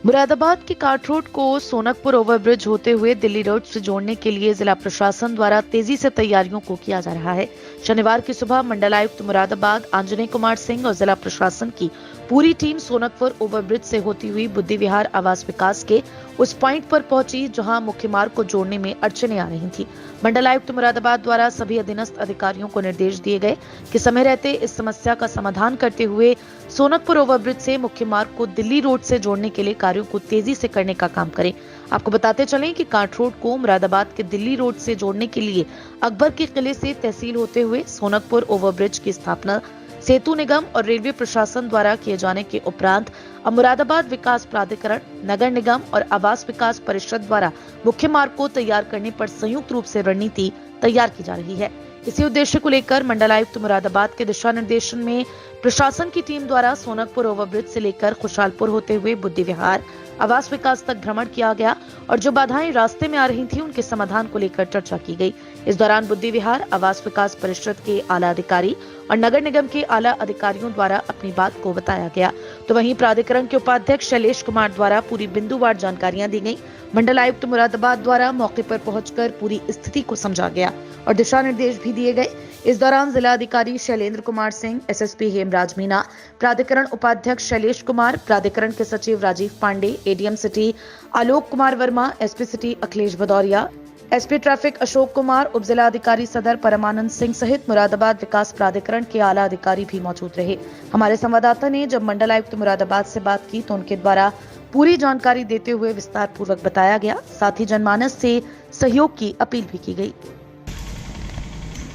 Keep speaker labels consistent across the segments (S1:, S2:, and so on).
S1: मुरादाबाद के काट रोड को सोनकपुर ओवरब्रिज होते हुए दिल्ली रोड से जोड़ने के लिए जिला प्रशासन द्वारा तेजी से तैयारियों को किया जा रहा है। शनिवार की सुबह मंडलायुक्त मुरादाबाद आंजनेय कुमार सिंह और जिला प्रशासन की पूरी टीम सोनकपुर ओवरब्रिज से होती हुई बुद्धि विहार आवास विकास के उस पॉइंट पर पहुंची जहां मुख्य मार्ग को जोड़ने में अड़चने आ रही थी। मंडलायुक्त मुरादाबाद द्वारा सभी अधीनस्थ अधिकारियों को निर्देश दिए गए कि समय रहते इस समस्या का समाधान करते हुए सोनकपुर ओवरब्रिज से मुख्य मार्ग को दिल्ली रोड से जोड़ने के लिए कार्यों को तेजी से करने का काम करें। आपको बताते चलें कि काट रोड को मुरादाबाद के दिल्ली रोड से जोड़ने के लिए अकबर के किले से तहसील होते हुए सोनकपुर ओवरब्रिज की स्थापना सेतु निगम और रेलवे प्रशासन द्वारा किए जाने के उपरांत अब मुरादाबाद विकास प्राधिकरण, नगर निगम और आवास विकास परिषद द्वारा मुख्य मार्ग को तैयार करने पर संयुक्त रूप से रणनीति तैयार की जा रही है। इसी उद्देश्य को लेकर मंडलायुक्त मुरादाबाद के दिशा निर्देशन में प्रशासन की टीम द्वारा सोनकपुर ओवरब्रिज से लेकर खुशहालपुर होते हुए बुद्धि विहार आवास विकास तक भ्रमण किया गया और जो बाधाएं रास्ते में आ रही थी उनके समाधान को लेकर चर्चा की गई। इस दौरान बुद्धि विहार आवास विकास परिषद के आला अधिकारी और नगर निगम के आला अधिकारियों द्वारा अपनी बात को बताया गया, तो वहीं प्राधिकरण के उपाध्यक्ष शैलेश कुमार द्वारा पूरी बिंदुवार जानकारियां दी गई। मंडलायुक्त मुरादाबाद द्वारा मौके पर पहुंचकर पूरी स्थिति को समझा गया और दिशा निर्देश भी दिए गए। इस दौरान जिला अधिकारी शैलेंद्र कुमार सिंह, एसएसपी हेमराज मीना, प्राधिकरण उपाध्यक्ष शैलेश कुमार, प्राधिकरण के सचिव Rajeev Pandey, ADM city Alok Kumar Verma, SP city Akhilesh Bhadauria, SP traffic Ashok Kumar, उप जिला अधिकारी सदर परमानंद सिंह सहित मुरादाबाद विकास प्राधिकरण के आला अधिकारी भी मौजूद रहे। हमारे संवाददाता ने जब मंडलायुक्त मुरादाबाद से बात की तो उनके द्वारा पूरी जानकारी देते हुए विस्तार पूर्वक बताया गया, साथ ही जनमानस से सहयोग की अपील भी की गई।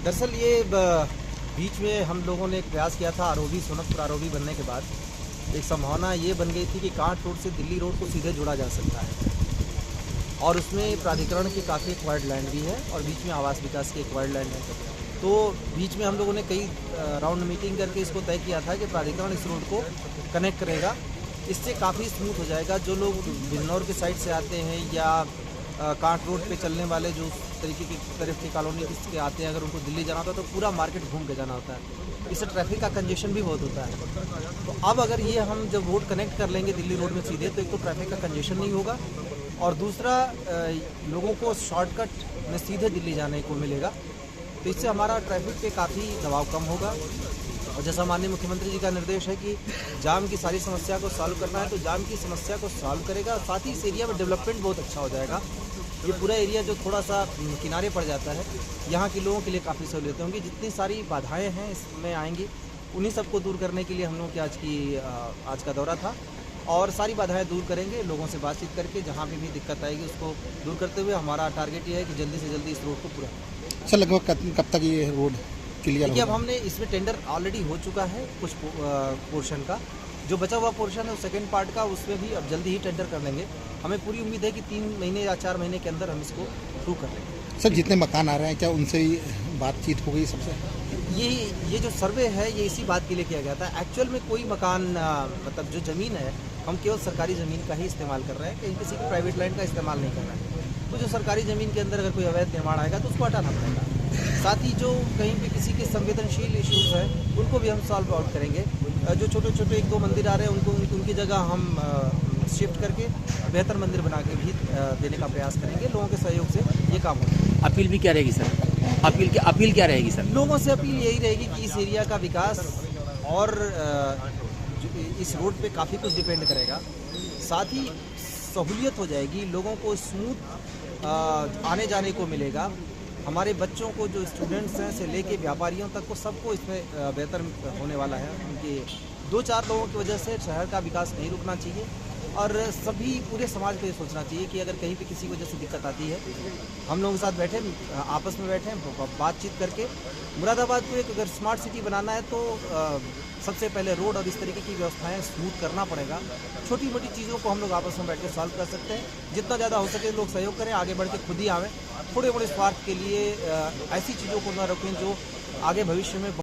S2: दरअसल ये बीच में हम लोगों ने एक प्रयास किया था आरओबी सोनकपुर आरओबी बनने के बाद एक संभावना ये बन गई थी कि काट रोड से दिल्ली रोड को सीधे जोड़ा जा सकता है और उसमें प्राधिकरण की काफ़ी एक्वायर्ड लैंड भी है और बीच में आवास विकास की एक्वायर्ड लैंड है। तो बीच में हम लोगों ने कई राउंड मीटिंग करके इसको तय किया था कि प्राधिकरण इस रोड को कनेक्ट करेगा, इससे काफ़ी स्मूथ हो जाएगा। जो लोग बिजनौर के साइड से आते हैं या काट रोड पे चलने वाले जो तरीके की तरफ की कॉलोनी के आते हैं, अगर उनको दिल्ली जाना होता है तो पूरा मार्केट घूम के जाना होता है, इससे ट्रैफिक का कंजेशन भी बहुत होता है। तो अब अगर ये हम जब रोड कनेक्ट कर लेंगे दिल्ली रोड में सीधे, तो एक तो ट्रैफिक का कंजेशन नहीं होगा और दूसरा लोगों को शॉर्टकट में सीधे दिल्ली जाने को मिलेगा, तो इससे हमारा ट्रैफिक पे काफ़ी दबाव कम होगा। और जैसा माननीय मुख्यमंत्री जी का निर्देश है कि जाम की सारी समस्या को सॉल्व करना है, तो जाम की समस्या को सॉल्व करेगा, साथ ही इस एरिया में डेवलपमेंट बहुत अच्छा हो जाएगा। ये पूरा एरिया जो थोड़ा सा किनारे पड़ जाता है, यहाँ के लोगों के लिए काफ़ी सहूलियतें होंगी। जितनी सारी बाधाएँ हैं इसमें आएंगी, उन्हीं सबको दूर करने के लिए हम लोगों की आज का दौरा था और सारी बाधाएं दूर करेंगे, लोगों से बातचीत करके जहाँ पे भी दिक्कत आएगी उसको दूर करते हुए हमारा टारगेट ये है कि जल्दी से जल्दी इस रोड को पूरा।
S3: सर लगभग कब तक ये रोड क्लियर होगा?
S2: अब हमने इसमें टेंडर ऑलरेडी हो चुका है कुछ पोर्शन का, जो बचा हुआ पोर्शन है उस सेकेंड पार्ट का, उसमें भी अब जल्दी ही टेंडर कर लेंगे। हमें पूरी उम्मीद है कि 3 महीने या 4 महीने के अंदर हम इसको शुरू कर लेंगे।
S3: सर जितने मकान आ रहे हैं क्या उनसे ही बातचीत हो गई सबसे?
S2: ये जो सर्वे है ये इसी बात के लिए किया गया था। एक्चुअल में कोई मकान मतलब जो ज़मीन है हम केवल सरकारी ज़मीन का ही इस्तेमाल कर रहे हैं, कहीं किसी की प्राइवेट लैंड का इस्तेमाल नहीं कर रहे हैं। तो जो सरकारी ज़मीन के अंदर अगर कोई अवैध निर्माण आएगा तो उसको हटाना पड़ेगा। साथ ही जो कहीं पे किसी के संवेदनशील इश्यूज़ हैं उनको भी हम सॉल्व आउट करेंगे। जो छोटे छोटे 1-2 मंदिर आ रहे हैं उनकी जगह हम शिफ्ट करके बेहतर मंदिर बना के भी देने का प्रयास करेंगे। लोगों के सहयोग से ये काम होगा।
S4: अपील भी क्या रहेगी सर? अपील क्या रहेगी सर?
S2: लोगों से अपील यही रहेगी कि इस एरिया का विकास और इस रोड पे काफ़ी कुछ डिपेंड करेगा। साथ ही सहूलियत हो जाएगी, लोगों को स्मूथ आने जाने को मिलेगा। हमारे बच्चों को जो स्टूडेंट्स हैं से लेके व्यापारियों तक को सबको इसमें बेहतर होने वाला है। उनके 2-4 लोगों की वजह से शहर का विकास नहीं रुकना चाहिए और सभी पूरे समाज को ये सोचना चाहिए कि अगर कहीं पे किसी वजह से दिक्कत आती है, हम लोगों के साथ बैठे, आपस में बैठे, बातचीत करके मुरादाबाद को एक अगर स्मार्ट सिटी बनाना है तो सबसे पहले रोड और इस तरीके की व्यवस्थाएं स्मूथ करना पड़ेगा। छोटी मोटी चीज़ों को हम लोग आपस में बैठ के सॉल्व कर सकते हैं। जितना ज़्यादा हो सके लोग सहयोग करें, आगे बढ़ के खुद ही आवें। थोड़े मोड़े स्वार्थ के लिए ऐसी चीज़ों को न रखें जो आगे भविष्य में